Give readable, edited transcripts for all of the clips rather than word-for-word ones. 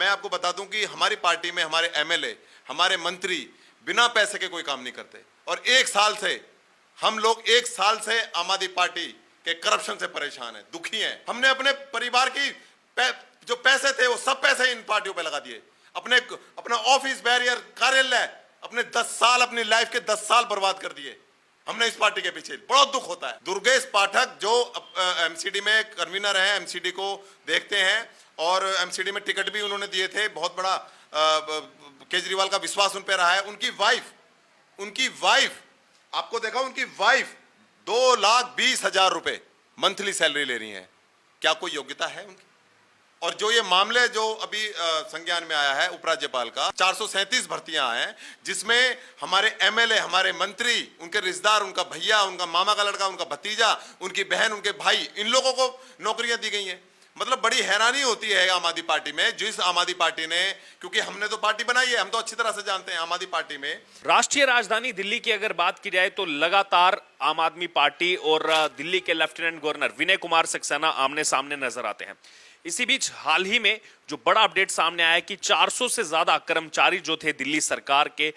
मैं आपको बता दूं कि हमारी पार्टी में हमारे एमएलए, हमारे मंत्री बिना पैसे के कोई काम नहीं करते। और हम लोग एक साल से आम आदमी पार्टी के करप्शन से परेशान हैं, दुखी हैं। हमने अपने परिवार की जो पैसे थे वो सब पैसे इन पार्टियों पे लगा दिए। अपना ऑफिस, बैरियर, कार्यालय, अपने 10 साल, अपनी लाइफ के 10 साल बर्बाद कर दिए हमने इस पार्टी के पीछे। बहुत दुख होता है। दुर्गेश पाठक जो एमसीडी में कन्वीनर हैं, एमसीडी को देखते हैं और एमसीडी में टिकट भी उन्होंने दिए थे। बहुत बड़ा केजरीवाल का विश्वास उन पर रहा है। उनकी वाइफ आपको देखा, उनकी वाइफ 2,20,000 रुपए मंथली सैलरी ले रही है। क्या कोई योग्यता है उनकी? और जो ये मामले जो अभी संज्ञान में आया है उपराज्यपाल का, 437 भर्तियां हैं जिसमें हमारे एमएलए, हमारे मंत्री, उनके रिश्तेदार, उनका भैया, उनका मामा का लड़का, उनका भतीजा, उनकी बहन, उनके भाई, इन लोगों को नौकरियां दी गई हैं। मतलब बड़ी हैरानी होती है आम आदमी पार्टी में, जिस आम आदमी पार्टी ने, क्योंकि हमने तो पार्टी बनाई है, हम तो अच्छी तरह से जानते हैं आम आदमी पार्टी में। राष्ट्रीय राजधानी दिल्ली की अगर बात की जाए तो लगातार आम आदमी पार्टी और दिल्ली के लेफ्टिनेंट गवर्नर विनय कुमार सक्सेना आमने सामने नजर आते हैं। इसी बीच हाल ही में जो बड़ा अपडेट सामने आया है कि 400 से ज्यादा कर्मचारी जो थे दिल्ली सरकार के,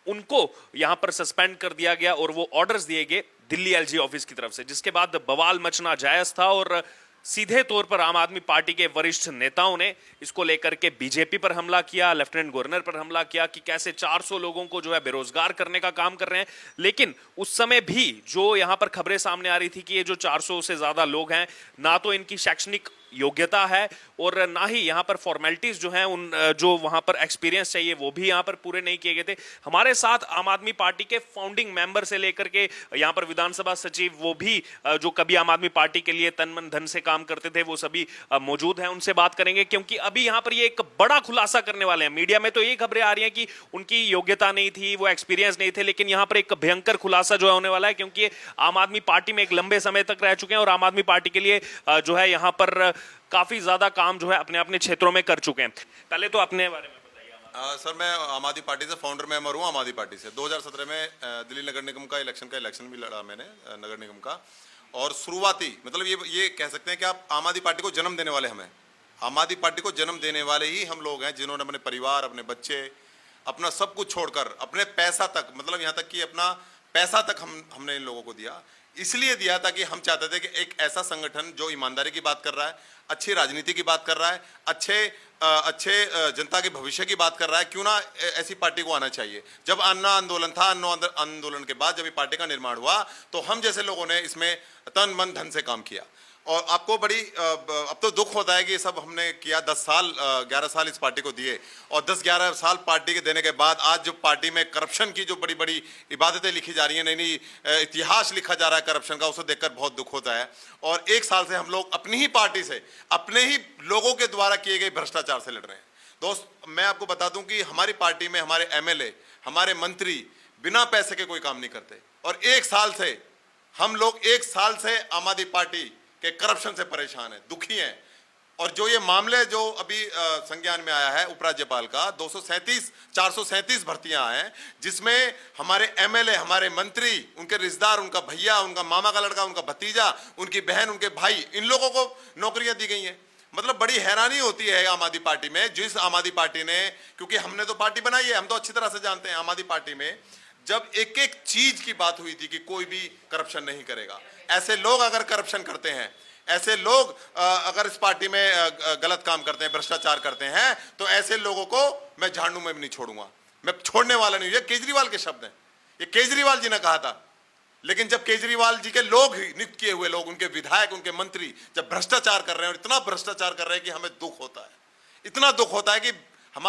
उनको यहां पर सस्पेंड कर दिया गया और वो ऑर्डर्स दिए गए दिल्ली एलजी ऑफिस की तरफ से, जिसके बाद बवाल मचना जायज था और सीधे तौर पर आम आदमी पार्टी के वरिष्ठ नेताओं ने इसको लेकर के बीजेपी पर हमला किया, लेफ्टिनेंट गवर्नर पर हमला किया कि कैसे 400 लोगों को जो है बेरोजगार करने का काम कर रहे हैं। लेकिन उस समय भी जो यहां पर खबरें सामने आ रही थी कि ये जो 400 से ज्यादा लोग हैं, ना तो इनकी शैक्षणिक योग्यता है और ना ही यहां पर फॉर्मेलिटीज जो हैं, उन जो वहां पर एक्सपीरियंस चाहिए वो भी यहां पर पूरे नहीं किए गए थे। हमारे साथ आम आदमी पार्टी के फाउंडिंग मेंबर से लेकर के यहां पर विधानसभा सचिव, वो भी जो कभी आम आदमी पार्टी के लिए तन मन धन से काम करते थे, वो सभी मौजूद हैं। उनसे बात करेंगे क्योंकि अभी यहां पर ये एक बड़ा खुलासा करने वाले हैं। मीडिया में तो ये खबरें आ रही हैं कि उनकी योग्यता नहीं थी, वो एक्सपीरियंस नहीं थे, लेकिन यहां पर एक भयंकर खुलासा जो है होने वाला है, क्योंकि आम आदमी पार्टी में एक लंबे समय तक रह चुके हैं और आम आदमी पार्टी के लिए जो है यहां पर काफी ज्यादा काम जो है अपने अपने क्षेत्रों में कर चुके हैं। पहले तो अपने बारे में बताइए। सर, मैं आम आदमी पार्टी से फाउंडर मेंबर हूँ। आम आदमी पार्टी से 2017 में दिल्ली नगर निगम का इलेक्शन भी लड़ा मैंने, नगर निगम का। और शुरुआती मतलब ये कह सकते हैं कि आप आम आदमी पार्टी को जन्म देने वाले हमें, आम आदमी पार्टी को जन्म देने वाले ही हम लोग हैं, जिन्होंने अपने परिवार, अपने बच्चे, अपना सब कुछ छोड़कर, अपने पैसा तक, मतलब यहाँ तक कि अपना पैसा तक हमने इन लोगों को दिया। इसलिए दिया था कि हम चाहते थे कि एक ऐसा संगठन जो ईमानदारी की बात कर रहा है, अच्छी राजनीति की बात कर रहा है, अच्छे जनता के भविष्य की बात कर रहा है, क्यों ना ऐसी पार्टी को आना चाहिए। जब अन्ना आंदोलन था, अन्ना आंदोलन के बाद जब ये पार्टी का निर्माण हुआ तो हम जैसे लोगों ने इसमें तन मन धन से काम किया। और आपको अब तो दुख होता है कि ये सब हमने किया। 11 साल इस पार्टी को दिए और 10-11 साल पार्टी के देने के बाद आज जो पार्टी में करप्शन की जो बड़ी बड़ी इबादतें लिखी जा रही हैं, नई इतिहास लिखा जा रहा है करप्शन का, उसे देखकर बहुत दुख होता है। और 1 साल से हम लोग अपनी ही पार्टी से, अपने ही लोगों के द्वारा किए गए भ्रष्टाचार से लड़ रहे हैं। दोस्त, मैं आपको बता दूं कि हमारी पार्टी में हमारे एमएलए, हमारे मंत्री बिना पैसे के कोई काम नहीं करते। और हम लोग 1 साल से आम आदमी पार्टी के करप्शन से परेशान है, दुखी हैं। और जो ये मामले जो अभी संज्ञान में आया है उपराज्यपाल का, 437 भर्तियां हैं जिसमें हमारे एमएलए, हमारे मंत्री, उनके रिश्तेदार, उनका भैया, उनका मामा का लड़का, उनका भतीजा, उनकी बहन, उनके भाई, इन लोगों को नौकरियां दी गई हैं। मतलब बड़ी हैरानी होती है आम आदमी पार्टी में, जिस आम आदमी पार्टी ने, क्योंकि हमने तो पार्टी बनाई है, हम तो अच्छी तरह से जानते हैं आम आदमी पार्टी में जब एक एक चीज की बात हुई थी कि कोई भी करप्शन नहीं करेगा। ऐसे लोग अगर करप्शन करते हैं, ऐसे लोग अगर इस पार्टी में गलत काम करते हैं, भ्रष्टाचार करते हैं, तो ऐसे लोगों को मैं झाड़ू में भी नहीं छोड़ूंगा, मैं छोड़ने वाला नहीं। ये केजरीवाल के शब्द हैं, ये केजरीवाल जी ने कहा था। लेकिन जब केजरीवाल जी के लोग, नियुक्त किए हुए लोग, उनके विधायक, उनके मंत्री जब भ्रष्टाचार कर रहे हैं और इतना भ्रष्टाचार कर रहे हैं कि हमें दुख होता है, इतना दुख होता है कि हम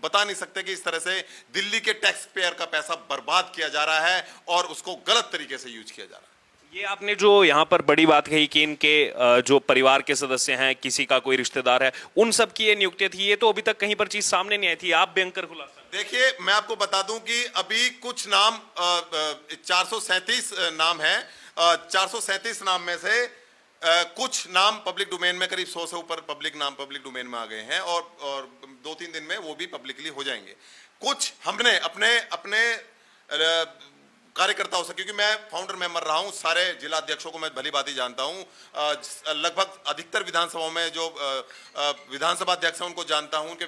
बता नहीं सकते कि इस तरह से दिल्ली के टैक्स पेयर का पैसा बर्बाद किया जा रहा है और उसको गलत तरीके से यूज किया जा रहा है। ये आपने जो यहाँ पर बड़ी बात कही कि इनके जो परिवार के सदस्य हैं, किसी का कोई रिश्तेदार है, उन सब की ये नियुक्ति थी, ये तो अभी तक कहीं पर चीज सामने नहीं आई थी। आप भयंकर खुलासा देखिए, मैं आपको बता दूं कि अभी कुछ नाम 437 नाम है। 437 नाम में से कुछ नाम पब्लिक डोमेन में, करीब 100 से ऊपर पब्लिक डोमेन में आ गए हैं और 2-3 दिन में वो भी पब्लिकली हो जाएंगे। कुछ हमने अपने कार्यकर्ताओं से, क्योंकि मैं फाउंडर मेंबर रहा हूं, सारे जिला अध्यक्षों को मैं भली भांति जानता हूं, लगभग अधिकतर विधानसभाओं में जो विधानसभा अध्यक्ष हैं उनको जानता हूं, उनके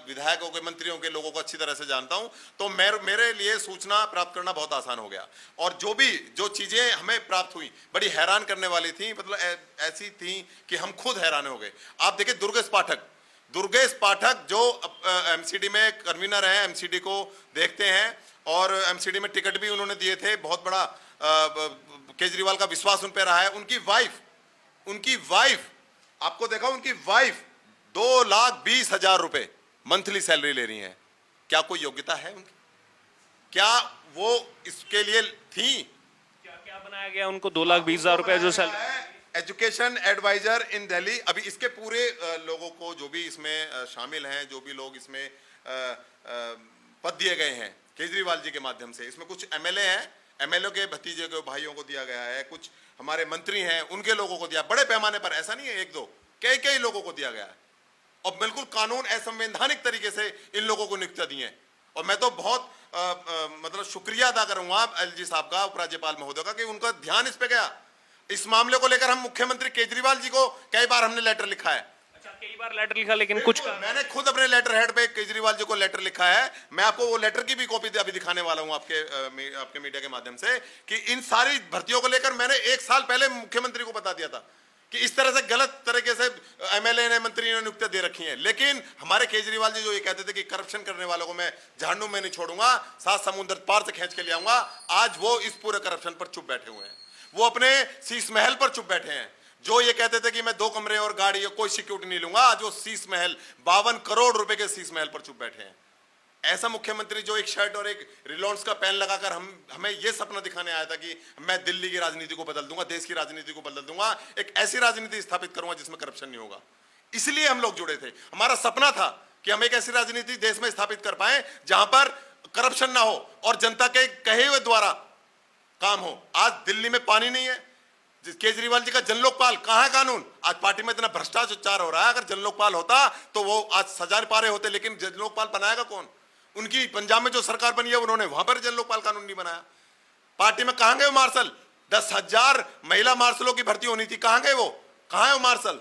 विधायकों के, मंत्रियों के, लोगों को अच्छी तरह से जानता हूं। तो मेरे लिए सूचना प्राप्त करना बहुत आसान हो गया, और जो चीजें हमें प्राप्त हुई बड़ी हैरान करने वाली थी, मतलब ऐसी थी कि हम खुद हैरान हो गए। आप देखिए दुर्गेश पाठक जो एमसीडी में कन्वीनर हैं, एमसीडी को देखते हैं, और एमसीडी में टिकट भी उन्होंने दिए थे, बहुत बड़ा केजरीवाल का विश्वास उन पर रहा है। उनकी वाइफ आपको देखा, उनकी वाइफ 2,20,000 रुपए मंथली सैलरी ले रही है। क्या कोई योग्यता है उनकी? क्या वो इसके लिए थी? क्या बनाया गया उनको 2,20,000 रुपए जो सैलरी? एजुकेशन एडवाइजर इन दिल्ली। अभी इसके पूरे लोगों को, जो भी इसमें शामिल हैं, जो भी लोग इसमें पद दिए गए हैं केजरीवाल जी के माध्यम से, इसमें कुछ एमएलए हैं, एमएलए के भतीजे के भाइयों को दिया गया है, कुछ हमारे मंत्री हैं उनके लोगों को दिया, बड़े पैमाने पर, ऐसा नहीं है एक दो, कई लोगों को दिया गया है, और बिल्कुल कानून असंवैधानिक तरीके से इन लोगों को नियुक्ति दी है। और मैं तो बहुत मतलब शुक्रिया अदा करूंगा एलजी साहब का, उपराज्यपाल महोदय का, कि उनका ध्यान इस पे गया। इस मामले को लेकर हम मुख्यमंत्री केजरीवाल जी को कई बार हमने लेटर लिखा है। अच्छा, कई बार लेटर लिखा, लेकिन कुछ मैंने खुद अपने लेटर हेड पे केजरीवाल जी को लेटर लिखा है। मैं आपको वो लेटर की भी कॉपी अभी दिखाने वाला हूं आपके मीडिया के माध्यम से, कि इन सारी भर्तियों को लेकर मैंने 1 साल पहले मुख्यमंत्री को बता दिया था कि इस तरह से गलत तरीके से एमएलए ने, मंत्री ने नियुक्तियां दे रखी हैं। लेकिन हमारे केजरीवाल जी जो ये कहते थे कि करप्शन करने वालों को मैं झाड़ू में नहीं छोड़ूंगा, 7 समुद्र पार से खींच के ले आऊंगा, आज वो इस पूरे करप्शन पर चुप बैठे हुए हैं। वो अपने शीश महल पर चुप बैठे हैं। जो ये कहते थे कि मैं 2 कमरे और गाड़ी, कोई सिक्योरिटी नहीं लूंगा, आज वो शीश महल, 52 करोड़ रुपए के शीश महल पर चुप बैठे हैं। ऐसा मुख्यमंत्री जो एक शर्ट और एक रिलायंस का पेन लगाकर हमें ये सपना दिखाने आया था कि मैं दिल्ली की राजनीति को बदल दूंगा, देश की राजनीति को बदल दूंगा, एक ऐसी राजनीति स्थापित करूंगा जिसमें करप्शन नहीं होगा। इसलिए हम लोग जुड़े थे। हमारा सपना था कि हम एक ऐसी राजनीति देश में स्थापित कर पाए जहां पर करप्शन ना हो और जनता के कहे हुए द्वारा काम हो। आज दिल्ली में पानी नहीं है, केजरीवाल जी का जनलोकपाल, कहां है कानून? आज पार्टी में इतना भ्रष्टाचार हो रहा है, अगर जनलोकपाल होता तो वो आज सजा पा रहे होते, लेकिन जनलोकपाल बनाएगा कौन? उनकी पंजाब में जो सरकार बनी है उन्होंने वहां पर जनलोकपाल कानून नहीं बनाया। पार्टी में कहां गए वो मार्शल? 10,000 महिला मार्शलों की भर्ती होनी थी, कहां गए वो? कहां है वो मार्शल?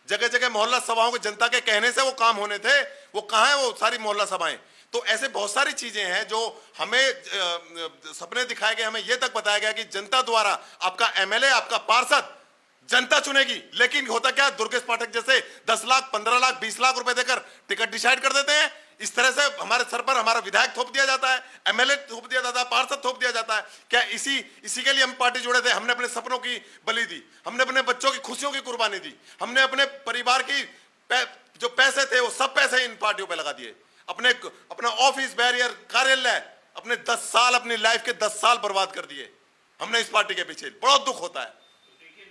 जगह जगह मोहल्ला सभाओं के जनता के कहने से वो काम होने थे, वो कहां है वो सारी मोहल्ला सभाएं? तो ऐसे बहुत सारी चीजें हैं जो हमें सपने दिखाए गए, हमें यह तक बताया गया कि जनता द्वारा आपका एमएलए, आपका पार्षद जनता चुनेगी। लेकिन होता क्या, दुर्गेश पाठक जैसे 10 लाख, 15 लाख, 20 लाख रुपए देकर टिकट डिसाइड कर देते हैं। इस तरह से हमारे सर पर हमारा विधायक थोप दिया जाता है, एमएलए थोप दिया जाता है, पार्षद थोप दिया जाता है। क्या इसी के लिए हम पार्टी जुड़े थे? हमने अपने सपनों की बलि दी, हमने अपने बच्चों की खुशियों की कुर्बानी दी, हमने अपने परिवार की जो पैसे थे वो सब पैसे इन पार्टियों पे लगा दिए। अपना ऑफिस, बैरियर, कार्यालय, अपने 10 साल, अपनी लाइफ के 10 साल बर्बाद कर दिए हमने इस पार्टी के पीछे। बहुत दुख होता है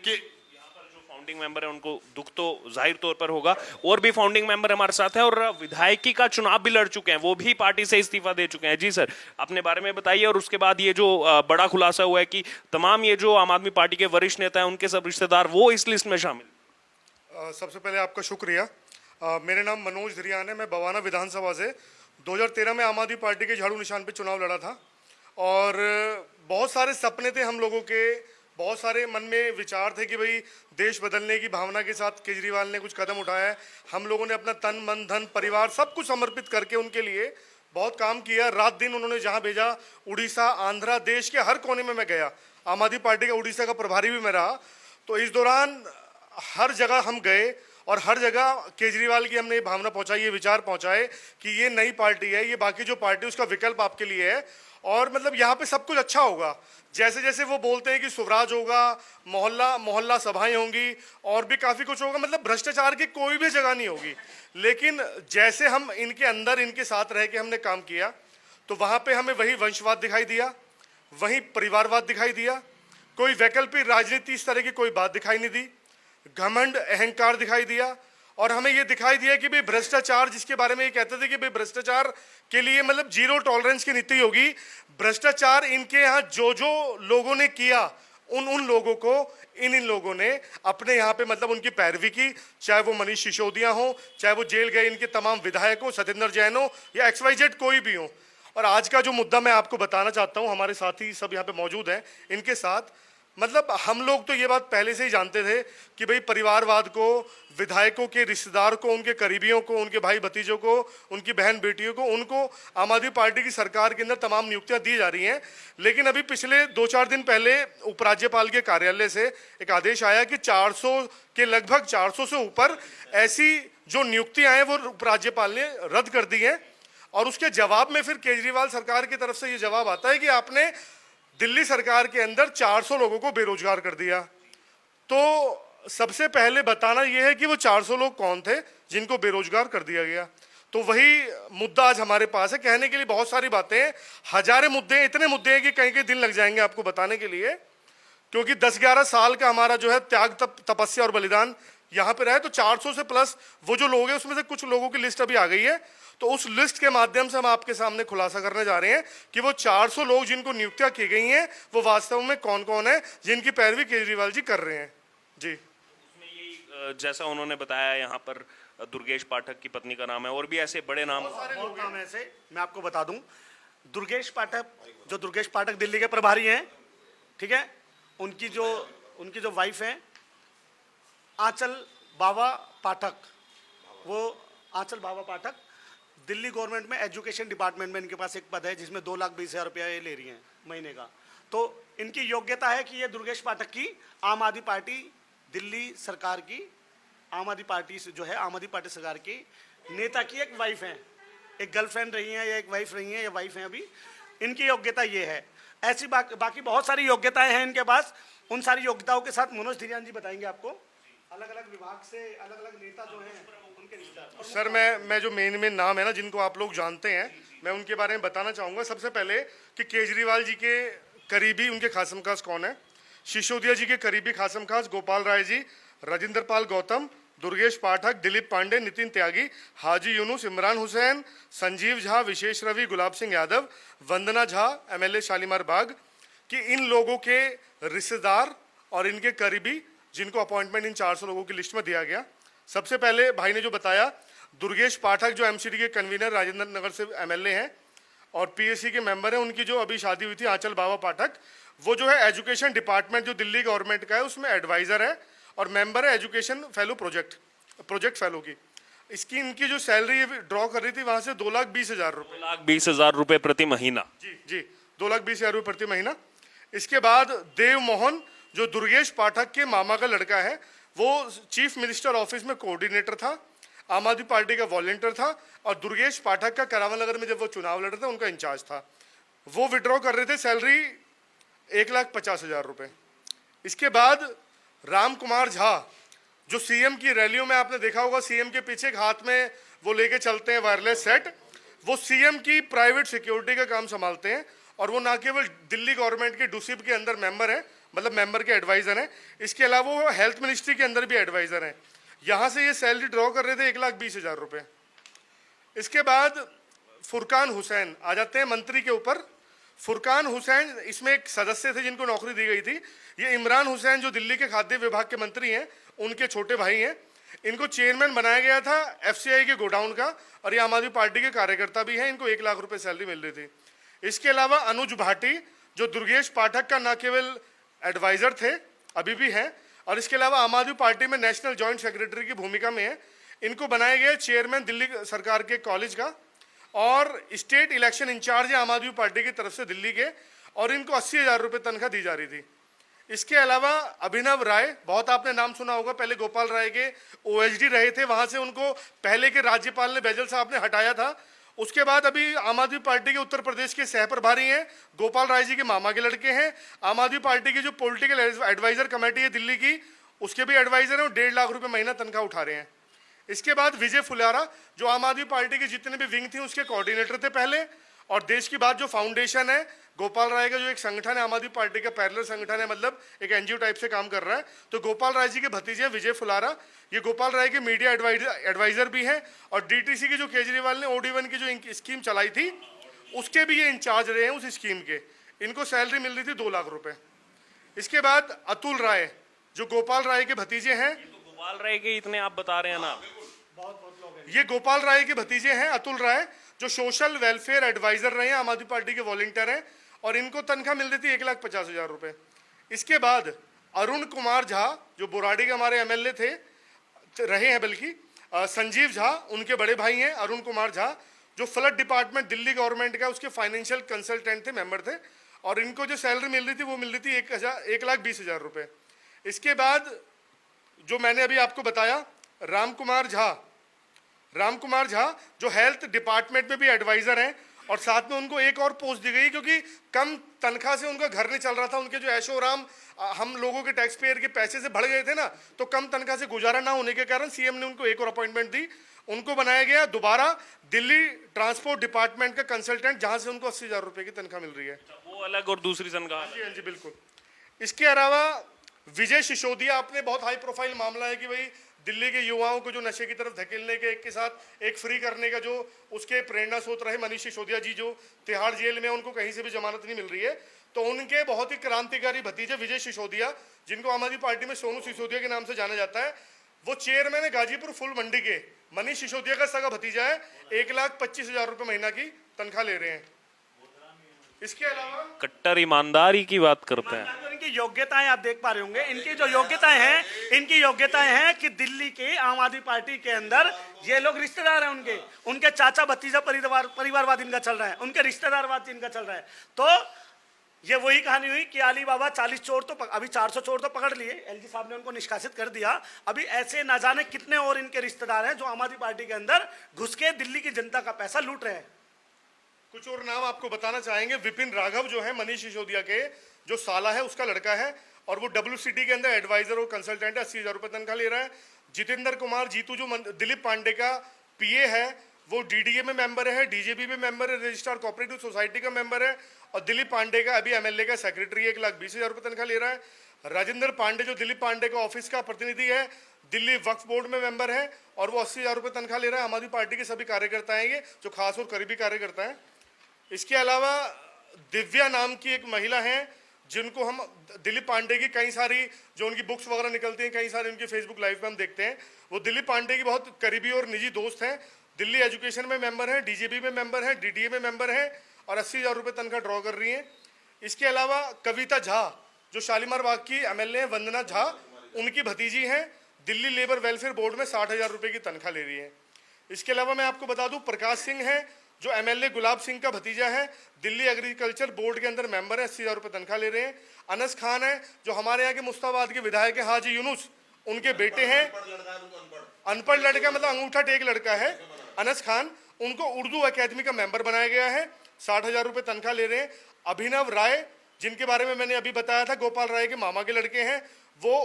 कि यहाँ पर जो फाउंडिंग मेंबर है उनको दुख तो जाहिर तौर पर होगा। और भी फाउंडिंग मेंबर हमारे साथ है और विधायकी का चुनाव भी लड़ चुके हैं, वो भी पार्टी से इस्तीफा दे चुके हैं। जी सर, अपने बारे में बताइए। और उसके बाद ये जो बड़ा खुलासा हुआ है कि तमाम ये जो आम आदमी पार्टी के वरिष्ठ नेता हैं उनके सब रिश्तेदार वो इस लिस्ट में शामिल। सबसे पहले आपका शुक्रिया। मेरा नाम मनोज धरियान है, मैं बवाना विधानसभा से 2013 में आम आदमी पार्टी के झाड़ू निशान पे चुनाव लड़ा था। और बहुत सारे सपने थे हम लोगों के, बहुत सारे मन में विचार थे कि भाई देश बदलने की भावना के साथ केजरीवाल ने कुछ कदम उठाया है। हम लोगों ने अपना तन मन धन परिवार सब कुछ समर्पित करके उनके लिए बहुत काम किया। रात दिन उन्होंने जहाँ भेजा, उड़ीसा, आंध्रा, देश के हर कोने में मैं गया। आम आदमी पार्टी का उड़ीसा का प्रभारी भी मैं रहा। तो इस दौरान हर जगह हम गए और हर जगह केजरीवाल की हमने ये भावना पहुंचाई, ये विचार पहुंचाए कि ये नई पार्टी है, ये बाकी जो पार्टी उसका विकल्प आपके लिए है और मतलब यहाँ पे सब कुछ अच्छा होगा। जैसे जैसे वो बोलते हैं कि स्वराज होगा, मोहल्ला सभाएं होंगी और भी काफ़ी कुछ होगा, मतलब भ्रष्टाचार की कोई भी जगह नहीं होगी। लेकिन जैसे हम इनके अंदर इनके साथ रह के हमने काम किया तो वहाँ पे हमें वही वंशवाद दिखाई दिया, वही परिवारवाद दिखाई दिया, कोई वैकल्पिक राजनीति इस तरह की कोई बात दिखाई नहीं दी, घमंड अहंकार दिखाई दिया। और हमें ये दिखाई दिया कि भाई भ्रष्टाचार, जिसके बारे में ये कहते थे कि भाई भ्रष्टाचार के लिए मतलब 0 टॉलरेंस की नीति होगी। भ्रष्टाचार इनके यहाँ जो लोगों ने किया उन लोगों को इन लोगों ने अपने यहाँ पे मतलब उनकी पैरवी की, चाहे वो मनीष सिसोदिया हो, चाहे वो जेल गए इनके तमाम विधायक हो, सत्येंद्र जैन हो या XYZ कोई भी हो। और आज का जो मुद्दा मैं आपको बताना चाहता हूं, हमारे साथी सब यहाँ पे मौजूद हैं, इनके साथ मतलब हम लोग तो ये बात पहले से ही जानते थे कि भाई परिवारवाद को, विधायकों के रिश्तेदार को, उनके करीबियों को, उनके भाई भतीजों को, उनकी बहन बेटियों को, उनको आम आदमी पार्टी की सरकार के अंदर तमाम नियुक्तियां दी जा रही हैं। लेकिन अभी पिछले 2-4 दिन पहले उपराज्यपाल के कार्यालय से एक आदेश आया कि 400 के लगभग 400 से ऊपर ऐसी जो नियुक्तियां हैं वो उपराज्यपाल ने रद्द कर दी हैं। और उसके जवाब में फिर केजरीवाल सरकार की तरफ से ये जवाब आता है कि आपने दिल्ली सरकार के अंदर 400 लोगों को बेरोजगार कर दिया। तो सबसे पहले बताना यह है कि वो 400 लोग कौन थे जिनको बेरोजगार कर दिया गया। तो वही मुद्दा आज हमारे पास है। कहने के लिए बहुत सारी बातें हैं, हजारों मुद्दे, इतने मुद्दे हैं कि कहीं कहीं दिन लग जाएंगे आपको बताने के लिए, क्योंकि 10-11 साल का हमारा जो है त्याग, तपस्या और बलिदान यहाँ पे रहे। तो 400 से प्लस वो जो लोग हैं उसमें से कुछ लोगों की लिस्ट अभी आ गई है। तो उस लिस्ट के माध्यम से हम आपके सामने खुलासा करने जा रहे हैं कि वो 400 लोग जिनको नियुक्तियां की गई हैं वो वास्तव में कौन कौन है जिनकी पैरवी केजरीवाल जी कर रहे हैं। जी, उसमें यही जैसा उन्होंने बताया, यहाँ पर दुर्गेश पाठक की पत्नी का नाम है, और भी ऐसे बड़े नाम। बहुत नाम है ऐसे, मैं आपको बता दूं। दुर्गेश पाठक दिल्ली के प्रभारी हैं, ठीक है। उनकी जो वाइफ है आंचल बाबा पाठक, वो आंचल बाबा पाठक दिल्ली गवर्नमेंट में एजुकेशन डिपार्टमेंट में इनके पास एक पद है जिसमें 2,20,000 रुपया ये ले रही हैं महीने का। तो इनकी योग्यता है कि ये दुर्गेश पाठक की आम आदमी पार्टी दिल्ली सरकार की, आम आदमी पार्टी जो है आम आदमी पार्टी सरकार की नेता की एक वाइफ हैं, एक गर्लफ्रेंड रही हैं या एक वाइफ रही हैं या वाइफ हैं अभी। इनकी योग्यता ये है। ऐसी बाकी बहुत सारी योग्यताएं हैं इनके पास। उन सारी योग्यताओं के साथ मनोज धीरियान जी बताएंगे आपको, अलग अलग विभाग से अलग अलग नेता जो हैं उनके रिश्तेदार। सर मैं जो मेन नाम है ना जिनको आप लोग जानते हैं, मैं उनके बारे में बताना चाहूँगा। सबसे पहले कि केजरीवाल जी के करीबी उनके खासम खास कौन है। सिसोदिया जी के करीबी खासम खास गोपाल राय जी, राजेंद्र पाल गौतम, दुर्गेश पाठक, दिलीप पांडे, नितिन त्यागी, हाजी यूनुस, इमरान हुसैन, संजीव झा, विशेष रवि, गुलाब सिंह यादव, वंदना झा, MLA शालीमार बाग, कि इन लोगों के रिश्तेदार और इनके करीबी जिनको अपॉइंटमेंट इन 400 लोगों की लिस्ट में दिया गया। सबसे पहले भाई ने जो बताया, दुर्गेश पाठक जो MCD के कन्वीनर राजेंद्र नगर से MLA हैं और PSC के मेंबर हैं, उनकी जो अभी शादी हुई थी आंचल बाबा पाठक, वो जो है एजुकेशन डिपार्टमेंट जो दिल्ली गवर्नमेंट का है उसमें एडवाइजर है और मेंबर है एजुकेशन फेलो प्रोजेक्ट फेलो की। इसकी इनकी जो सैलरी ड्रॉ कर रही थी वहां से 2,20,000 रुपये, 2,20,000 रुपये प्रति महीना। जी 2,20,000 रुपये प्रति महीना। इसके बाद देव मोहन जो दुर्गेश पाठक के मामा का लड़का है, वो चीफ मिनिस्टर ऑफिस में कोऑर्डिनेटर था, आम आदमी पार्टी का वॉलंटियर था और दुर्गेश पाठक का करावल नगर में जब वो चुनाव लड़ रहे थे उनका इंचार्ज था। वो विड्रॉ कर रहे थे सैलरी 1,50,000 रुपये। इसके बाद राम कुमार झा जो CM की रैलियों में आपने देखा होगा, CM के पीछे एक हाथ में वो लेके चलते हैं वायरलेस सेट, वो CM की प्राइवेट सिक्योरिटी का काम संभालते हैं और वो ना केवल दिल्ली गवर्नमेंट के डूसिब के अंदर मेंबर है, मतलब मेंबर के एडवाइजर हैं, इसके अलावा वो हेल्थ मिनिस्ट्री के अंदर भी एडवाइजर हैं। यहाँ से ये सैलरी ड्रॉ कर रहे थे 1,20,000 रुपये। इसके बाद फुरकान हुसैन आ जाते हैं मंत्री के ऊपर। फुरकान हुसैन इसमें एक सदस्य थे जिनको नौकरी दी गई थी। ये इमरान हुसैन जो दिल्ली के खाद्य विभाग के मंत्री हैं, उनके छोटे भाई हैं। इनको चेयरमैन बनाया गया था FCI के गोडाउन का और ये आम आदमी पार्टी के कार्यकर्ता भी हैं। इनको 1,00,000 रुपये सैलरी मिल रही थी। इसके अलावा अनुज भाटी जो दुर्गेश पाठक का न केवल एडवाइजर थे, अभी भी हैं, और इसके अलावा आम आदमी पार्टी में नेशनल जॉइंट सेक्रेटरी की भूमिका में है। इनको बनाया गया चेयरमैन दिल्ली सरकार के कॉलेज का और स्टेट इलेक्शन इंचार्ज है आम आदमी पार्टी की तरफ से दिल्ली के, और इनको 80,000 रुपये तनख्वाह दी जा रही थी। इसके अलावा अभिनव राय, बहुत आपने नाम सुना होगा, पहले गोपाल राय के OHD रहे थे, वहाँ से उनको पहले के राज्यपाल ने बैजल साहब ने हटाया था। उसके बाद अभी आम आदमी पार्टी के उत्तर प्रदेश के सह प्रभारी हैं, गोपाल राय जी के मामा के लड़के हैं। आम आदमी पार्टी की जो पॉलिटिकल एडवाइजर कमेटी है दिल्ली की, उसके भी एडवाइजर हैं और 1,50,000 रुपये महीना तनख्वाह उठा रहे हैं। इसके बाद विजय फुलारा जो आम आदमी पार्टी की जितने भी विंग थी उसके कोऑर्डिनेटर थे पहले, और देश की बात जो फाउंडेशन है गोपाल राय का जो एक संगठन है आम आदमी पार्टी का पैरेलल संगठन है, मतलब एक NGO टाइप से काम कर रहा है, तो गोपाल राय जी के भतीजे हैं विजय फुलारा, ये गोपाल राय के मीडिया एडवाइजर भी हैं और DTC की जो केजरीवाल ने OD1 की जो स्कीम चलाई थी उसके भी ये इंचार्ज रहे हैं उस स्कीम के। इनको सैलरी मिल रही थी 2,00,000 रुपये। इसके बाद अतुल राय जो गोपाल राय के भतीजे हैं, गोपाल राय के इतने आप बता रहे हैं ना, ये गोपाल राय के भतीजे हैं अतुल राय, जो सोशल वेलफेयर एडवाइजर रहे हैं, आम आदमी पार्टी के वॉलंटियर हैं, और इनको तनख्वाह मिल रही थी 1,50,000 रुपये। इसके बाद अरुण कुमार झा जो बुराड़ी के हमारे एमएलए थे, रहे हैं बल्कि, संजीव झा उनके बड़े भाई हैं, अरुण कुमार झा जो फ्लड डिपार्टमेंट दिल्ली गवर्नमेंट का उसके फाइनेंशियल कंसल्टेंट थे, मेंबर थे, और इनको जो सैलरी मिल रही थी वो मिल रही थी 1,20,000 रुपये। इसके बाद जो मैंने अभी आपको बताया, राम कुमार झा जो हेल्थ डिपार्टमेंट में भी एडवाइज़र हैं, और साथ में उनको एक और पोस्ट दी गई क्योंकि कम तनख्वाह से उनका घर नहीं चल रहा था। उनके जो ऐशो आराम हम लोगों के टैक्स पेयर के पैसे से बढ़ गए थे ना, तो कम तनख्वाह से गुजारा ना होने के कारण सीएम ने उनको एक और अपॉइंटमेंट दी। उनको बनाया गया दोबारा दिल्ली ट्रांसपोर्ट डिपार्टमेंट का कंसल्टेंट, जहां से उनको 80,000 रुपये की तनख्वाह मिल रही है। वो अलग और दूसरी तनख्वाह। जी हाँ जी बिल्कुल। इसके अलावा विजय सिसोदिया, आपने बहुत हाई प्रोफाइल मामला है कि भाई दिल्ली के युवाओं को जो नशे की तरफ धकेलने के, एक के साथ एक फ्री करने का जो उसके प्रेरणा स्रोत रहे मनीष सिसोदिया जी, जो तिहाड़ जेल में, उनको कहीं से भी जमानत नहीं मिल रही है। तो उनके बहुत ही क्रांतिकारी भतीजे विजय सिसोदिया, जिनको आम आदमी पार्टी में सोनू सिसोदिया के नाम से जाना जाता है, वो चेयरमैन है गाजीपुर फूल मंडी के। मनीष सिसोदिया का सगा भतीजा है, 1,25,000 रुपये महीना की तनख्वाह ले रहे हैं। इसके अलावा कट्टर ईमानदारी की बात करते हैं। तो इनकी योग्यताएं आप देख पा रहे होंगे। इनकी जो इनकी योग्यताएं हैं कि दिल्ली के आम आदमी पार्टी के अंदर ये लोग रिश्तेदार हैं, उनके चाचा भतीजा परिवारवाद इनका चल रहा है, उनके रिश्तेदारवाद इनका चल रहा है। तो ये वही कहानी हुई कि अली बाबा 40 चोर तो अभी 400 चोर तो पकड़ लिए, एलजी साहब ने उनको निष्कासित कर दिया। अभी ऐसे ना जाने कितने और इनके रिश्तेदार हैं जो आम आदमी पार्टी के अंदर घुस के दिल्ली की जनता का पैसा लूट रहे हैं। कुछ और नाम आपको बताना चाहेंगे। विपिन राघव जो है मनीष सिसोदिया के जो साला है, उसका लड़का है, और वो WCT के अंदर एडवाइजर और कंसल्टेंट है, 80,000 रुपये तनख्वाह ले रहा है। जितेंद्र कुमार जीतू जो दिलीप पांडे का PA है, वो DDA में मेंबर है, DJB में मेंबर है, रजिस्ट्रार कोऑपरेटिव सोसाइटी का मेंबर है, और दिलीप पांडे का अभी MLA का सेक्रेटरी है, 1,20,000 रुपये तनख्वाह ले रहा है। राजेंद्र पांडे जो दिलीप पांडे का ऑफिस का प्रतिनिधि है, दिल्ली वक्फ बोर्ड में मेंबर है, और वो 80,000 रुपये तनख्वाह ले रहा है। आम आदमी पार्टी के सभी कार्यकर्ता हैं ये, जो खास और करीबी कार्यकर्ता हैं। इसके अलावा दिव्या नाम की एक महिला है, जिनको हम दिलीप पांडे की कई सारी जो उनकी बुक्स वगैरह निकलती हैं, कई सारे उनके फेसबुक लाइव में हम देखते हैं। वो दिलीप पांडे की बहुत करीबी और निजी दोस्त हैं। दिल्ली एजुकेशन में मेंबर है, DJB में मेंबर है, DDA में मेंबर है, और 80,000 रुपये तनख्वाह ड्रॉ कर रही हैं। इसके अलावा कविता झा जो शालीमार बाग की MLA हैं, वंदना झा, उनकी भतीजी हैं, दिल्ली लेबर वेलफेयर बोर्ड में 60,000 रुपये की तनख्वाह ले रही है। इसके अलावा मैं आपको बता दूं, प्रकाश सिंह है जो MLA गुलाब सिंह का भतीजा है, दिल्ली एग्रीकल्चर बोर्ड के अंदर मेंबर है, 80,000 रुपये तनख्वाह ले रहे हैं। अनस खान है जो हमारे यहाँ के मुस्ताबाद के विधायक है, हाजी यूनुस, उनके बेटे हैं, अनपढ़ लड़का मतलब अंगूठा टेक लड़का है अनस खान, उनको उर्दू अकेडमी का मेंबर बनाया गया है, 60,000 रुपये तनख्वाह ले रहे हैं। अभिनव राय, जिनके बारे में मैंने अभी बताया था, गोपाल राय के मामा के लड़के हैं, वो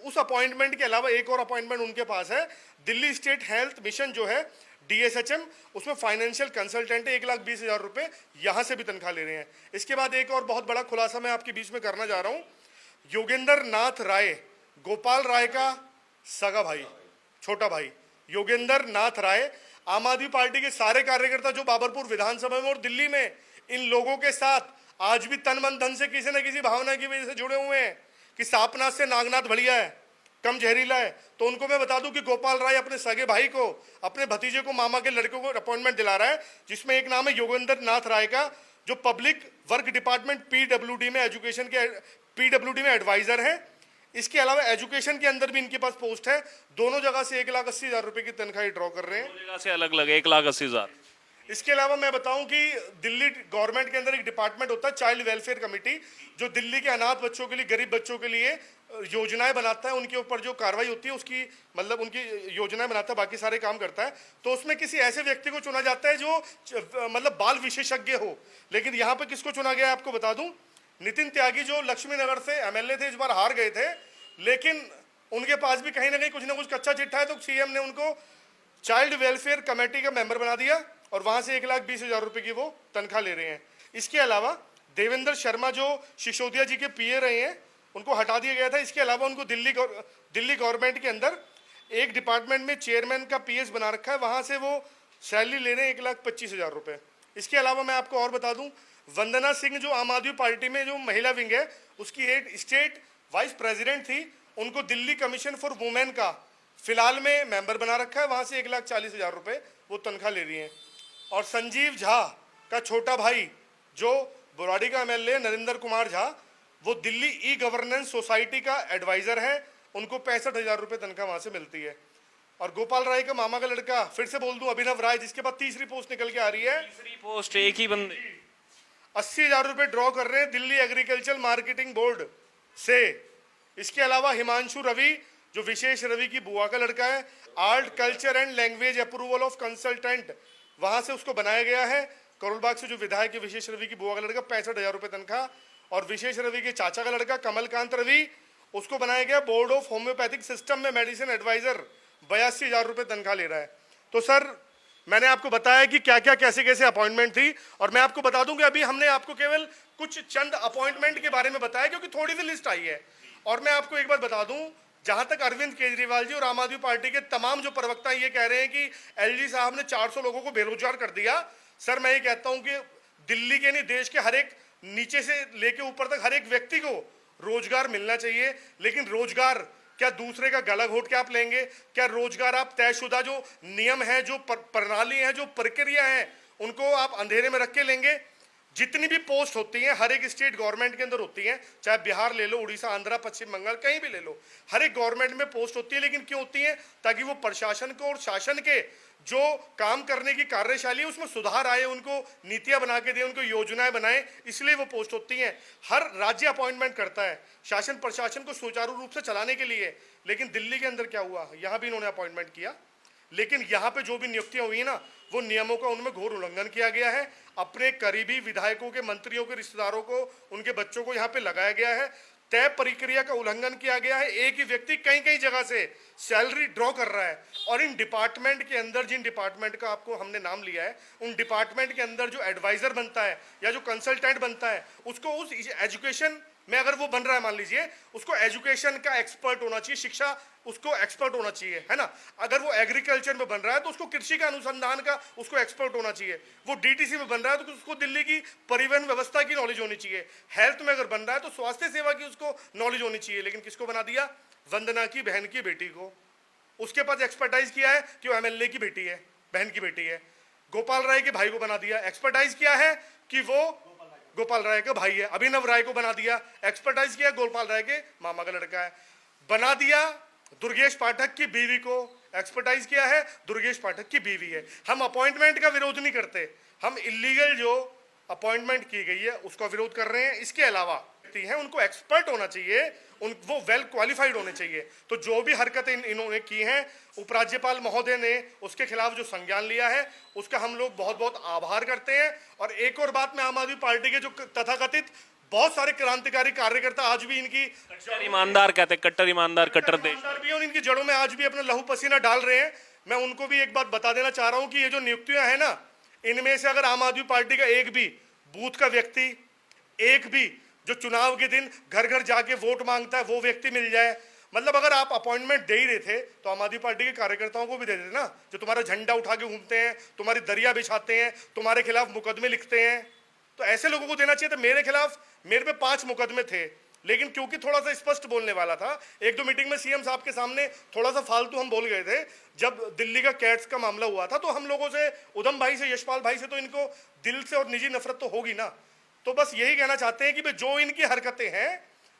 उस अपॉइंटमेंट के अलावा एक और अपॉइंटमेंट उनके पास है, दिल्ली स्टेट हेल्थ मिशन जो है DSHM, उसमें फाइनेंशियल कंसल्टेंट है, 1,20,000 रुपये यहाँ से भी तनख्वाह ले रहे हैं। इसके बाद एक और बहुत बड़ा खुलासा मैं आपके बीच में करना जा रहा हूँ। योगेंद्र नाथ राय, गोपाल राय का सगा भाई, छोटा भाई योगेंद्र नाथ राय, आम आदमी पार्टी के सारे कार्यकर्ता जो बाबरपुर विधानसभा में और दिल्ली में इन लोगों के साथ आज भी तन मन धन से किसी न किसी भावना की वजह से जुड़े हुए हैं कि सांपनाथ से नागनाथ बढ़िया है, कम जहरीला है। तो उनको मैं बता दूं कि गोपाल राय अपने सगे भाई को, अपने भतीजे को, मामा के लड़कों को अपॉइंटमेंट दिला रहा है, जिसमें एक नाम है योगेंद्र नाथ राय का, जो पब्लिक वर्क डिपार्टमेंट PWD में एजुकेशन के PWD में एडवाइजर है। इसके अलावा एजुकेशन के अंदर भी इनके पास पोस्ट है। दोनों जगह से 1,80,000 रुपये की तनख्वाह ड्रॉ कर रहे हैं, दोनों जगह से अलग अलग 1,80,000। इसके अलावा मैं बताऊं कि दिल्ली गवर्नमेंट के अंदर एक डिपार्टमेंट होता है चाइल्ड वेलफेयर कमेटी, जो दिल्ली के अनाथ बच्चों के लिए, गरीब बच्चों के लिए योजनाएं बनाता है, उनके ऊपर जो कार्रवाई होती है उसकी मतलब उनकी योजनाएं बनाता है, बाकी सारे काम करता है। तो उसमें किसी ऐसे व्यक्ति को चुना जाता है जो मतलब बाल विशेषज्ञ हो। लेकिन यहाँ पे किसको चुना गया है आपको बता दूं, नितिन त्यागी जो लक्ष्मी नगर से MLA थे, इस बार हार गए थे, लेकिन उनके पास भी कहीं ना कुछ कच्चा चिट्ठा है, तो CM ने उनको चाइल्ड वेलफेयर कमेटी का मेंबर बना दिया, और वहां से 1,20,000 रुपये की वो तनख्वाह ले रहे हैं। इसके अलावा देवेंद्र शर्मा जो सिसोदिया जी के PA रहे हैं, उनको हटा दिया गया था। इसके अलावा उनको दिल्ली गवर्नमेंट के अंदर एक डिपार्टमेंट में चेयरमैन का PS बना रखा है, वहां से वो सैलरी ले रहे हैं 1,25,000 रुपये। इसके अलावा मैं आपको और बता दूं, वंदना सिंह जो आम आदमी पार्टी में जो महिला विंग है, उसकी एक स्टेट वाइस प्रेसिडेंट थी, उनको दिल्ली कमीशन फॉर वुमेन का फिलहाल में मेंबर बना रखा है, वहां से 1,40,000 रुपये वो तनख्वाह ले रही हैं। और संजीव झा का छोटा भाई जो बुराड़ी का एमएलए नरेंद्र कुमार झा, वो दिल्ली ई गवर्नेंस सोसाइटी का एडवाइजर है, उनको 65,000 रुपये तनख्वाह वहां से मिलती है। और गोपाल राय का मामा का लड़का, फिर से बोल दूं, अभिनव राय, जिसके बाद तीसरी पोस्ट निकल के आ रही है, तीसरी पोस्ट एक ही बंदे, 80,000 रुपये ड्रॉ कर रहे हैं दिल्ली एग्रीकल्चर मार्केटिंग बोर्ड से। इसके अलावा हिमांशु रवि, जो विशेष रवि की बुआ का लड़का है, art culture and language approval of consultant, वहां से उसको बनाया गया है। करोलबाग से जो विधायक है विशेष रवि की बुआ का लड़का, 65,000 रुपये तनख्वाह। और विशेष रवि के चाचा का लड़का कमलकांत रवि, उसको बनाया गया बोर्ड ऑफ होम्योपैथिक सिस्टम में मेडिसिन एडवाइजर, 82,000 रुपये तनख्वाह ले रहा है। तो सर, मैंने आपको बताया कि क्या क्या कैसे कैसे अपॉइंटमेंट थी, और मैं आपको बता दूं कि अभी हमने आपको केवल कुछ चंद अपॉइंटमेंट के बारे में बताया, क्योंकि थोड़ी सी लिस्ट आई है। और मैं आपको एक बात बता दूं, जहां तक अरविंद केजरीवाल जी और आम आदमी पार्टी के तमाम जो प्रवक्ता ये कह रहे हैं कि एलजी साहब ने 400 लोगों को बेरोजगार कर दिया, सर मैं ये कहता हूं कि दिल्ली के नहीं, देश के हर एक, नीचे से लेके ऊपर तक हर एक व्यक्ति को रोजगार मिलना चाहिए। लेकिन रोजगार क्या दूसरे का गला घोट के आप लेंगे? क्या रोजगार आप तयशुदा जो नियम है, जो प्रणाली है, जो प्रक्रिया है, उनको आप अंधेरे में रख के लेंगे? जितनी भी पोस्ट होती हैं हर एक स्टेट गवर्नमेंट के अंदर होती हैं, चाहे बिहार ले लो, उड़ीसा, आंध्रा, पश्चिम बंगाल, कहीं भी ले लो, हर एक गवर्नमेंट में पोस्ट होती है। लेकिन क्यों होती है? ताकि वो प्रशासन को और शासन के जो काम करने की कार्यशैली है उसमें सुधार आए, उनको नीतियां बना के दे, उनको योजनाएं बनाए, इसलिए वो पोस्ट होती हैं। हर राज्य अपॉइंटमेंट करता है शासन प्रशासन को सुचारू रूप से चलाने के लिए। लेकिन दिल्ली के अंदर क्या हुआ? यहाँ भी इन्होंने अपॉइंटमेंट किया, लेकिन यहाँ पे जो भी नियुक्तियां हुई ना, वो नियमों का उनमें घोर उल्लंघन किया गया है। अपने करीबी विधायकों के, मंत्रियों के, रिश्तेदारों को, उनके बच्चों को यहाँ पे लगाया गया है। तय प्रक्रिया का उल्लंघन किया गया है। एक ही व्यक्ति कई कई जगह से सैलरी ड्रॉ कर रहा है, और इन डिपार्टमेंट के अंदर, जिन डिपार्टमेंट का आपको हमने नाम लिया है, उन डिपार्टमेंट के अंदर जो एडवाइजर बनता है या जो कंसल्टेंट बनता है, उसको उस एजुकेशन में, अगर वो बन रहा है मान लीजिए, उसको एजुकेशन का एक्सपर्ट होना चाहिए, शिक्षा उसको एक्सपर्ट होना चाहिए, है ना। अगर वो एग्रीकल्चर में बन रहा है तो उसको कृषि का अनुसंधान का उसको एक्सपर्ट होना चाहिए। वो डीटीसी में बन रहा है तो उसको दिल्ली की परिवहन व्यवस्था की नॉलेज होनी चाहिए। हेल्थ में अगर बन रहा है तो स्वास्थ्य सेवा की उसको नॉलेज होनी चाहिए। लेकिन किसको बना दिया? वंदना की बहन की बेटी को। उसके पास एक्सपर्टाइज किया है कि वो एमएलए की बेटी है, बहन की बेटी है। गोपाल राय के भाई को बना दिया, एक्सपर्टाइज किया है कि वो गोपाल राय का भाई है। अभिनव राय को बना दिया, एक्सपर्टाइज किया गोपाल राय के मामा का लड़का है। बना दिया दुर्गेश पाठक की बीवी को, एक्सपर्टाइज किया है दुर्गेश पाठक की बीवी है। हम अपॉइंटमेंट का विरोध नहीं करते, हम इलीगल जो अपॉइंटमेंट की गई है उसका विरोध कर रहे हैं। इसके अलावा हैं उनको एक्सपर्ट होना चाहिए, वो वेल क्वालिफाइड होने चाहिए। तो जो भी हरकतें इन्होंने की हैं, उपराज्यपाल महोदय ने उसके खिलाफ जो संज्ञान लिया है उसका हम लोग बहुत बहुत आभार करते हैं। और एक और बात, मैं आम आदमी पार्टी के जो तथाकथित बहुत सारे क्रांतिकारी कार्यकर्ता आज भी इनकी कट्टर ईमानदार कहते हैं, कट्टर ईमानदार, कट्टर देश भी, और इनकी जड़ों में आज भी अपना लहू पसीना डाल रहे हैं। मैं उनको भी एक बात बता देना चाह रहा हूं कि ये जो नियुक्तियां हैं ना, इनमें से अगर आम आदमी पार्टी का एक भी बूथ का व्यक्ति, एक भी जो चुनाव के दिन घर घर जाके वोट मांगता है, वो व्यक्ति मिल जाए, मतलब अगर आप अपॉइंटमेंट दे ही रहे थे तो आम आदमी पार्टी के कार्यकर्ताओं को भी दे देते ना, जो तुम्हारा झंडा उठा के घूमते हैं, तुम्हारी दरिया बिछाते हैं, तुम्हारे खिलाफ मुकदमे लिखते हैं, तो ऐसे लोगों को देना चाहिए। तो मेरे खिलाफ, मेरे पे 5 मुकदमे थे, लेकिन क्योंकि थोड़ा सा स्पष्ट बोलने वाला था, एक दो मीटिंग में सीएम साहब के सामने थोड़ा सा फालतू हम बोल गए थे। जब दिल्ली का कैट्स का मामला हुआ था तो हम लोगों से, उधम भाई से, यशपाल भाई से, तो इनको दिल से और निजी नफरत तो होगी ना। तो बस यही कहना चाहते हैं कि जो इनकी हरकतें हैं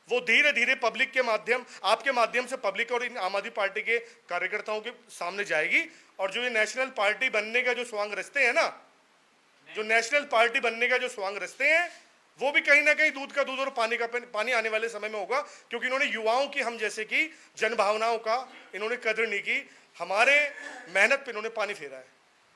वो धीरे धीरे पब्लिक के माध्यम, आपके माध्यम से पब्लिक और इन आम आदमी पार्टी के कार्यकर्ताओं के सामने जाएगी। और जो ये नेशनल पार्टी बनने का जो स्वांग रचते हैं ना, जो नेशनल पार्टी बनने का जो स्वांग रचते हैं, वो भी कहीं ना कहीं दूध का दूध और पानी का पानी आने वाले समय में होगा। क्योंकि इन्होंने युवाओं की, हम जैसे कि जनभावनाओं का इन्होंने कदर नहीं की, हमारे मेहनत पे इन्होंने पानी फेरा है।